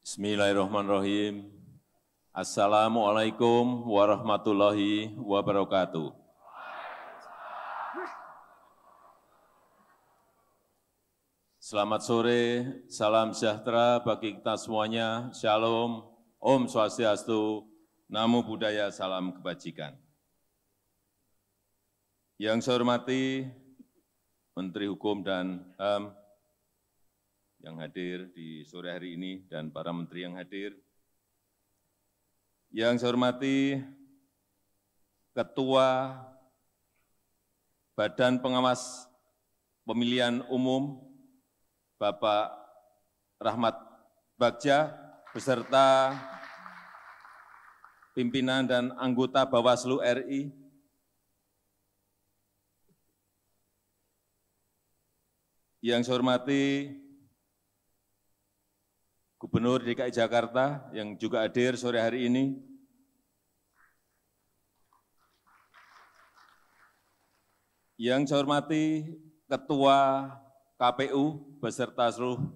Bismillahirrahmanirrahim. Assalamualaikum warahmatullahi wabarakatuh. Selamat sore, salam sejahtera bagi kita semuanya. Shalom, Om Swastiastu, Namo Buddhaya, salam kebajikan. Yang saya hormati Menteri Hukum dan HAM yang hadir di sore hari ini dan para menteri yang hadir. Yang saya hormati Ketua Badan Pengawas Pemilihan Umum, Bapak Rahmat Bagja, beserta pimpinan dan anggota Bawaslu RI, yang saya hormati Gubernur DKI Jakarta yang juga hadir sore hari ini, yang saya hormati Ketua KPU beserta seluruh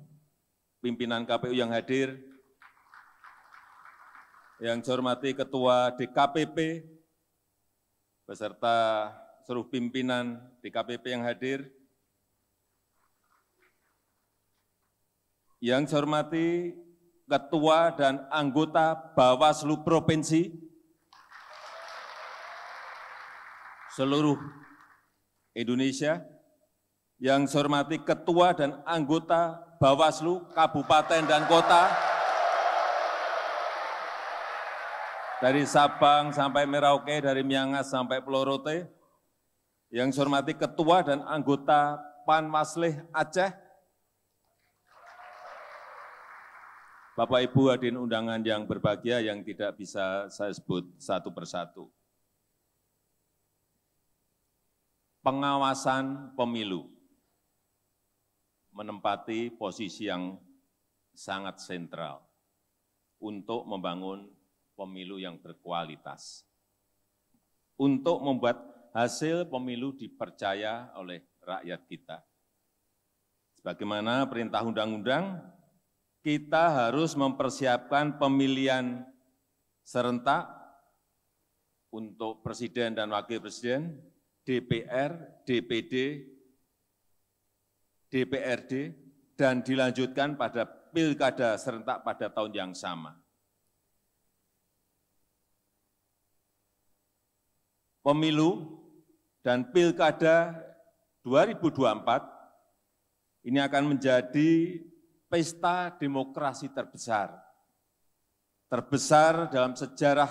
pimpinan KPU yang hadir, yang saya hormati Ketua DKPP beserta seluruh pimpinan DKPP yang hadir, yang saya hormati Ketua dan anggota Bawaslu Provinsi seluruh Indonesia, yang saya hormati Ketua dan anggota Bawaslu Kabupaten dan Kota, dari Sabang sampai Merauke, dari Miangas sampai Pulau Rote, yang saya hormati Ketua dan anggota Panwaslih Aceh, Bapak Ibu hadirin undangan yang berbahagia yang tidak bisa saya sebut satu persatu. Pengawasan pemilu menempati posisi yang sangat sentral untuk membangun pemilu yang berkualitas, untuk membuat hasil pemilu dipercaya oleh rakyat kita. Sebagaimana perintah undang-undang, kita harus mempersiapkan pemilihan serentak untuk presiden dan wakil presiden, DPR, DPD, DPRD, dan dilanjutkan pada pilkada serentak pada tahun yang sama. Pemilu dan pilkada 2024 ini akan menjadi pesta demokrasi terbesar dalam sejarah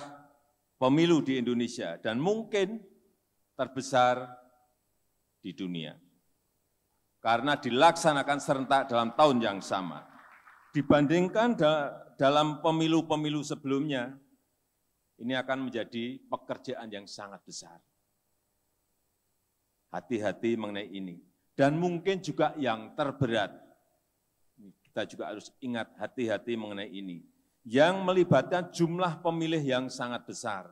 pemilu di Indonesia dan mungkin terbesar di dunia. Karena dilaksanakan serentak dalam tahun yang sama. Dibandingkan dalam pemilu-pemilu sebelumnya, ini akan menjadi pekerjaan yang sangat besar. Hati-hati mengenai ini. Dan mungkin juga yang terberat. Kita juga harus ingat hati-hati mengenai ini, yang melibatkan jumlah pemilih yang sangat besar,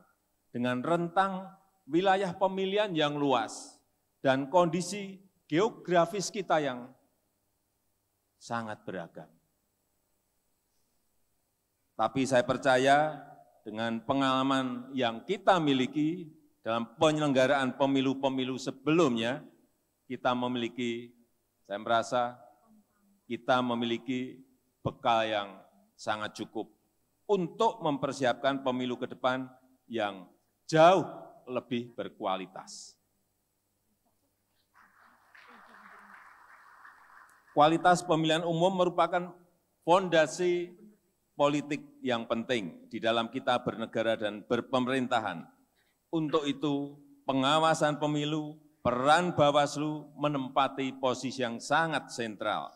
dengan rentang wilayah pemilihan yang luas, dan kondisi geografis kita yang sangat beragam. Tapi saya percaya dengan pengalaman yang kita miliki dalam penyelenggaraan pemilu-pemilu sebelumnya, kita memiliki, saya merasa, kita memiliki bekal yang sangat cukup untuk mempersiapkan pemilu ke depan yang jauh lebih berkualitas. Kualitas pemilihan umum merupakan fondasi politik yang penting di dalam kita bernegara dan berpemerintahan. Untuk itu, pengawasan pemilu, peran Bawaslu menempati posisi yang sangat sentral.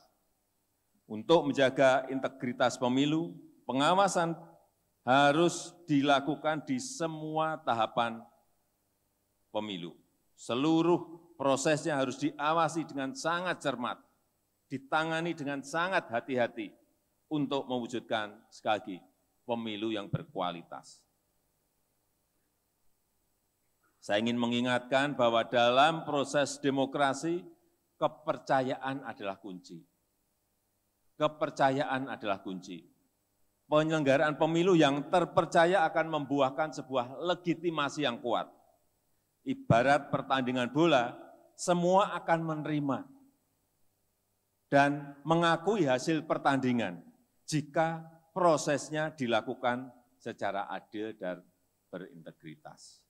Untuk menjaga integritas pemilu, pengawasan harus dilakukan di semua tahapan pemilu. Seluruh prosesnya harus diawasi dengan sangat cermat, ditangani dengan sangat hati-hati untuk mewujudkan, sekali lagi, pemilu yang berkualitas. Saya ingin mengingatkan bahwa dalam proses demokrasi, kepercayaan adalah kunci. Kepercayaan adalah kunci. penyelenggaraan pemilu yang terpercaya akan membuahkan sebuah legitimasi yang kuat. Ibarat pertandingan bola, semua akan menerima dan mengakui hasil pertandingan jika prosesnya dilakukan secara adil dan berintegritas.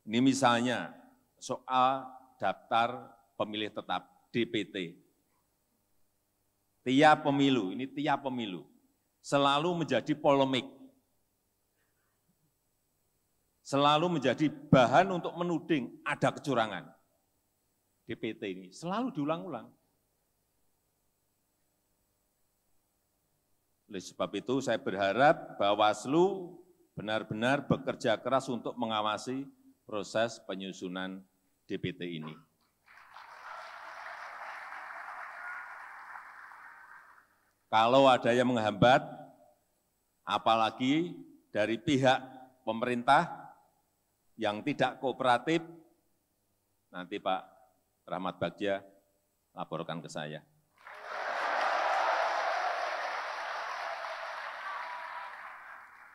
Ini misalnya soal daftar pemilih tetap DPT. Tiap pemilu, selalu menjadi polemik. Selalu menjadi bahan untuk menuding ada kecurangan. DPT ini selalu diulang-ulang. Oleh sebab itu saya berharap Bawaslu benar-benar bekerja keras untuk mengawasi proses penyusunan DPT ini. Kalau ada yang menghambat, apalagi dari pihak pemerintah yang tidak kooperatif, nanti Pak Rahmat Bagja laporkan ke saya.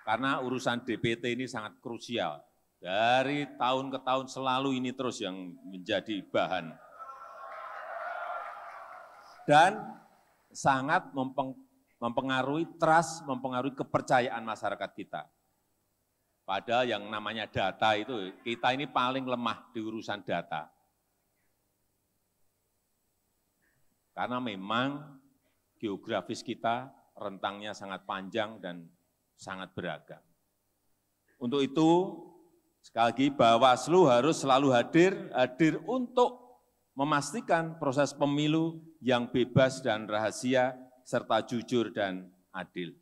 Karena urusan DPT ini sangat krusial. Dari tahun ke tahun selalu ini terus yang menjadi bahan. Dan sangat mempengaruhi trust, mempengaruhi kepercayaan masyarakat kita. Padahal yang namanya data itu, kita ini paling lemah di urusan data. Karena memang geografis kita rentangnya sangat panjang dan sangat beragam. Untuk itu, sekali lagi Bawaslu harus selalu hadir untuk memastikan proses pemilu yang bebas dan rahasia, serta jujur dan adil.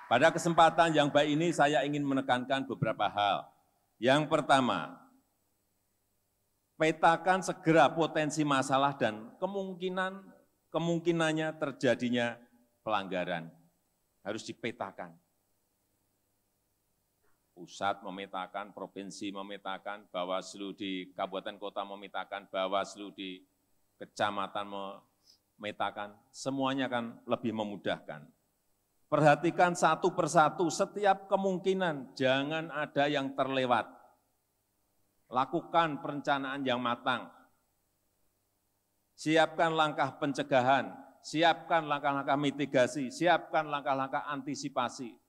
Pada kesempatan yang baik ini, saya ingin menekankan beberapa hal. Yang pertama, petakan segera potensi masalah dan kemungkinannya terjadinya pelanggaran. Harus dipetakan. Pusat memetakan, provinsi memetakan, Bawaslu di kabupaten kota memetakan, Bawaslu di kecamatan memetakan, semuanya akan lebih memudahkan. Perhatikan satu persatu setiap kemungkinan, jangan ada yang terlewat. Lakukan perencanaan yang matang. Siapkan langkah pencegahan, siapkan langkah-langkah mitigasi, siapkan langkah-langkah antisipasi.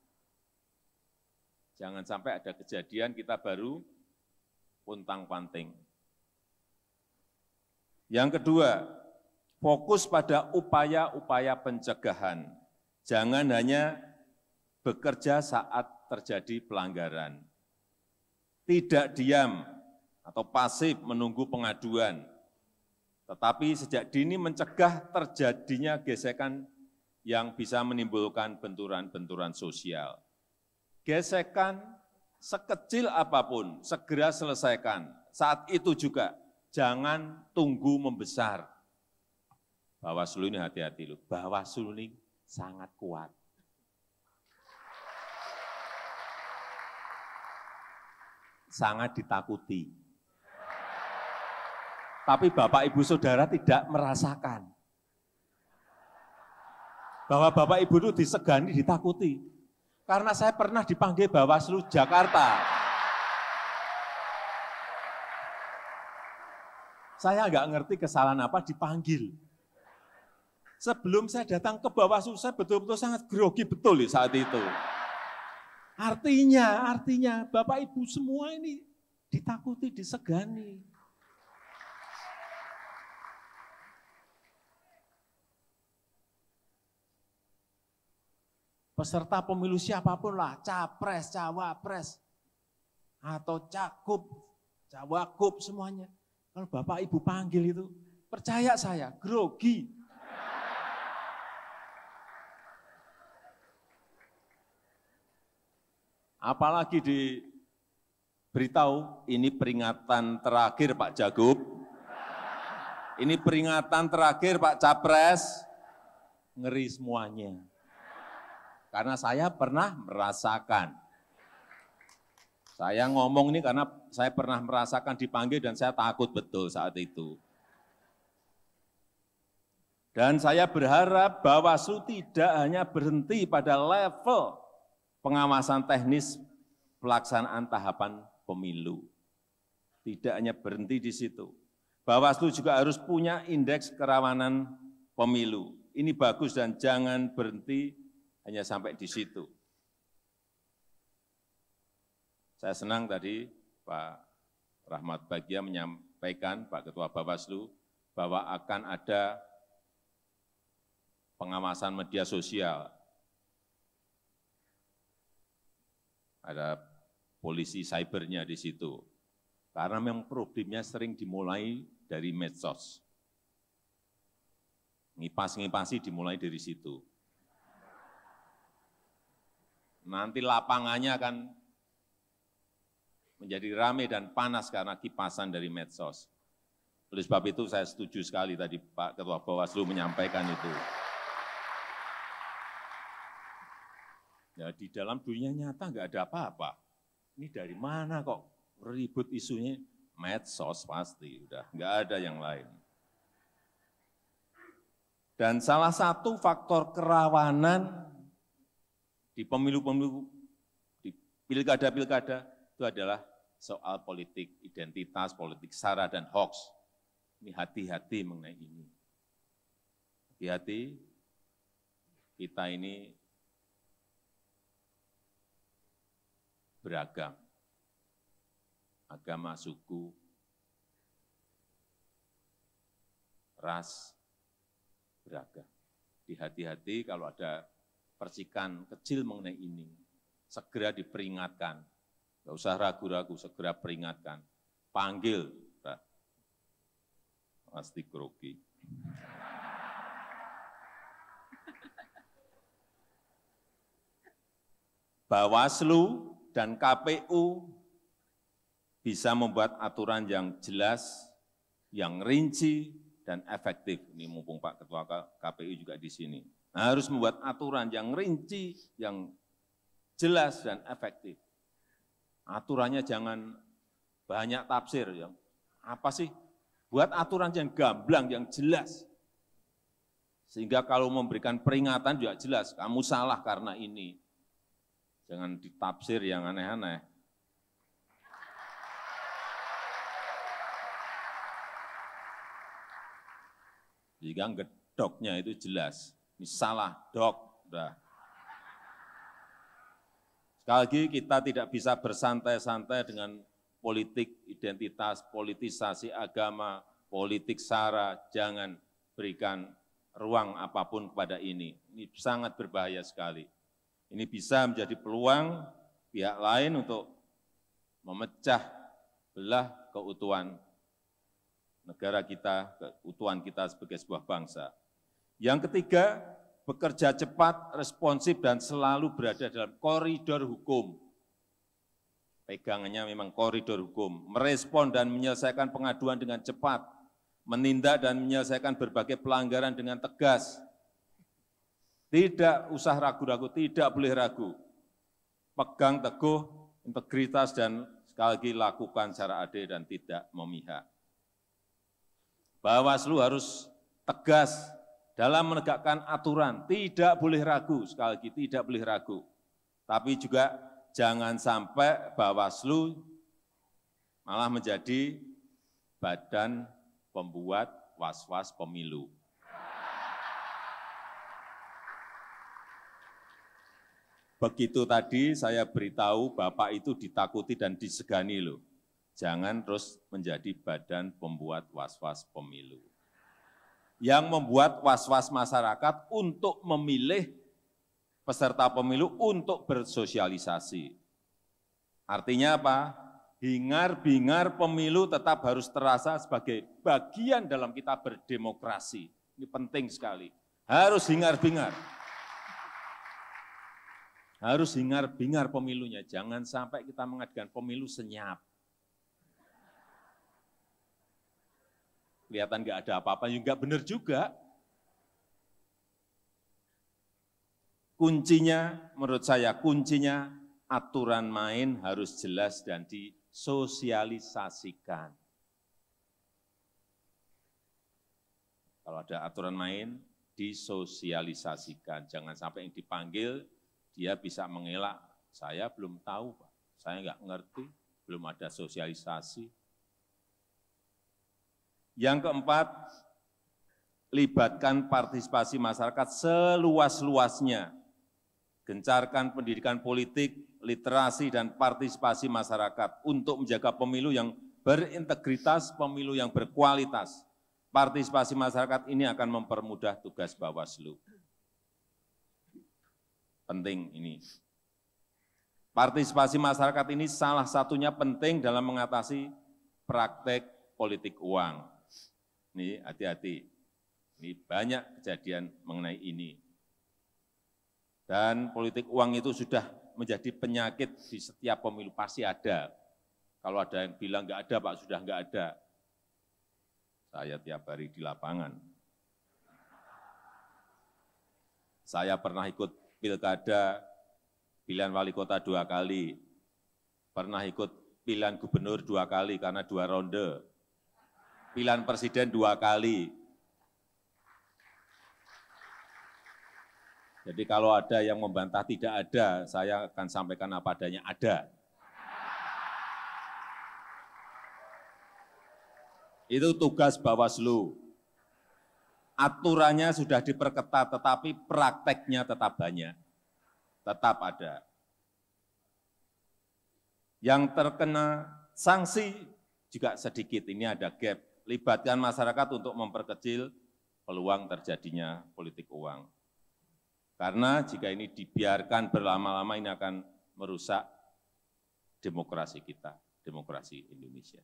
Jangan sampai ada kejadian kita baru puntang-panting. Yang kedua, fokus pada upaya-upaya pencegahan. Jangan hanya bekerja saat terjadi pelanggaran. Tidak diam atau pasif menunggu pengaduan, tetapi sejak dini mencegah terjadinya gesekan yang bisa menimbulkan benturan-benturan sosial. Gesekan sekecil apapun, segera selesaikan. Saat itu juga, jangan tunggu membesar. Bawaslu ini hati-hati loh, Bawaslu ini sangat kuat. Sangat ditakuti. Tapi Bapak Ibu Saudara tidak merasakan. Bahwa Bapak Ibu itu disegani, ditakuti. Karena saya pernah dipanggil Bawaslu Jakarta. Saya nggak ngerti kesalahan apa dipanggil. Sebelum saya datang ke Bawaslu, saya betul-betul sangat grogi betul saat itu. Artinya Bapak Ibu semua ini ditakuti, disegani. Peserta pemilu siapapun lah, capres, cawapres, atau cagup, cawagup semuanya. Kalau Bapak Ibu panggil itu, percaya saya, grogi. Apalagi diberitahu, ini peringatan terakhir Pak Cagup, ini peringatan terakhir Pak Capres, ngeri semuanya. Karena saya pernah merasakan. Saya ngomong ini karena saya pernah merasakan dipanggil dan saya takut betul saat itu. Dan saya berharap Bawaslu tidak hanya berhenti pada level pengawasan teknis pelaksanaan tahapan pemilu. Tidak hanya berhenti di situ. Bawaslu juga harus punya indeks kerawanan pemilu. Ini bagus dan jangan berhenti hanya sampai di situ. Saya senang tadi Pak Rahmat Bagja menyampaikan, Pak Ketua Bawaslu, bahwa akan ada pengawasan media sosial. Ada polisi cybernya di situ. Karena memang problemnya sering dimulai dari medsos. Ngipas-ngipasi dimulai dari situ. Nanti lapangannya akan menjadi ramai dan panas karena kipasan dari medsos. Oleh sebab itu saya setuju sekali tadi Pak Ketua Bawaslu menyampaikan itu. Ya, di dalam dunia nyata nggak ada apa-apa. Ini dari mana kok ribut isunya? Medsos pasti, udah nggak ada yang lain. Dan salah satu faktor kerawanan di pemilu-pemilu, di pilkada-pilkada itu adalah soal politik identitas, politik sara dan hoax. Ini hati-hati mengenai ini. Hati-hati, kita ini beragam, agama, suku, ras, beragam. Hati-hati kalau ada percikan kecil mengenai ini, segera diperingatkan. Nggak usah ragu-ragu, segera peringatkan. Panggil, pasti grogi. Bawaslu dan KPU bisa membuat aturan yang jelas, yang rinci, dan efektif. Ini mumpung Pak Ketua KPU juga di sini. Nah, harus membuat aturan yang rinci, yang jelas, dan efektif. Aturannya jangan banyak tafsir. Yang apa sih? Buat aturan yang gamblang, yang jelas. Sehingga kalau memberikan peringatan juga jelas, kamu salah karena ini. Jangan ditafsir yang aneh-aneh. Jika gedoknya itu jelas. Ini salah, dok. Udah. Sekali lagi kita tidak bisa bersantai-santai dengan politik identitas, politisasi agama, politik sara. Jangan berikan ruang apapun kepada ini. Ini sangat berbahaya sekali. Ini bisa menjadi peluang pihak lain untuk memecah belah keutuhan negara kita, keutuhan kita sebagai sebuah bangsa. Yang ketiga, bekerja cepat, responsif, dan selalu berada dalam koridor hukum. Pegangannya memang koridor hukum. Merespon dan menyelesaikan pengaduan dengan cepat, menindak dan menyelesaikan berbagai pelanggaran dengan tegas. Tidak usah ragu-ragu, tidak boleh ragu. Pegang teguh integritas dan sekali lagi lakukan secara adil dan tidak memihak. Bawaslu harus tegas dalam menegakkan aturan, tidak boleh ragu, sekali lagi tidak boleh ragu. Tapi juga jangan sampai Bawaslu malah menjadi badan pembuat was-was pemilu. Begitu tadi saya beritahu Bapak itu ditakuti dan disegani loh. Jangan terus menjadi badan pembuat was-was pemilu. Yang membuat was-was masyarakat untuk memilih peserta pemilu untuk bersosialisasi. Artinya apa? Hingar-bingar pemilu tetap harus terasa sebagai bagian dalam kita berdemokrasi. Ini penting sekali. Harus hingar-bingar. Harus hingar-bingar pemilunya, jangan sampai kita mengadakan pemilu senyap. Kelihatan nggak ada apa-apa, ya nggak benar juga. Kuncinya, menurut saya, kuncinya aturan main harus jelas dan disosialisasikan. Kalau Kalau ada aturan main, disosialisasikan. Jangan sampai yang dipanggil, dia bisa mengelak. Saya belum tahu, Pak. Saya nggak ngerti, belum ada sosialisasi. Yang keempat, libatkan partisipasi masyarakat seluas-luasnya. Gencarkan pendidikan politik, literasi, dan partisipasi masyarakat untuk menjaga pemilu yang berintegritas, pemilu yang berkualitas. Partisipasi masyarakat ini akan mempermudah tugas Bawaslu. Penting ini. Partisipasi masyarakat ini salah satunya penting dalam mengatasi praktek politik uang. Ini hati-hati, ini banyak kejadian mengenai ini. Dan politik uang itu sudah menjadi penyakit di setiap pemilu, pasti ada. Kalau ada yang bilang nggak ada, Pak, sudah nggak ada. Saya tiap hari di lapangan. Saya pernah ikut pilkada, pilihan wali kota 2 kali, pernah ikut pilihan gubernur 2 kali karena 2 ronde, pilihan presiden 2 kali. Jadi kalau ada yang membantah tidak ada, saya akan sampaikan apa adanya, ada. Itu tugas Bawaslu. Aturannya sudah diperketat, tetapi prakteknya tetap banyak. Tetap ada. Yang terkena sanksi juga sedikit, ini ada gap. Libatkan masyarakat untuk memperkecil peluang terjadinya politik uang. Karena jika ini dibiarkan berlama-lama, ini akan merusak demokrasi kita, demokrasi Indonesia.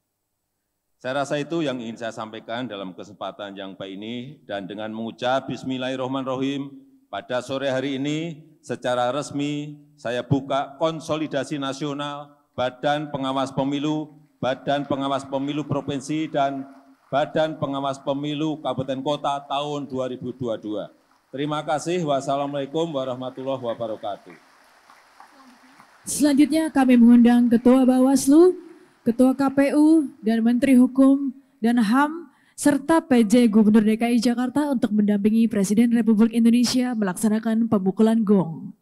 Saya rasa itu yang ingin saya sampaikan dalam kesempatan yang baik ini, dan dengan mengucap Bismillahirrahmanirrahim, pada sore hari ini secara resmi saya buka konsolidasi nasional Badan Pengawas Pemilu, Badan Pengawas Pemilu Provinsi, dan Badan Pengawas Pemilu Kabupaten Kota tahun 2022. Terima kasih. Wassalamualaikum warahmatullahi wabarakatuh. Selanjutnya kami mengundang Ketua Bawaslu, Ketua KPU, dan Menteri Hukum dan HAM, serta PJ Gubernur DKI Jakarta untuk mendampingi Presiden Republik Indonesia melaksanakan pemukulan gong.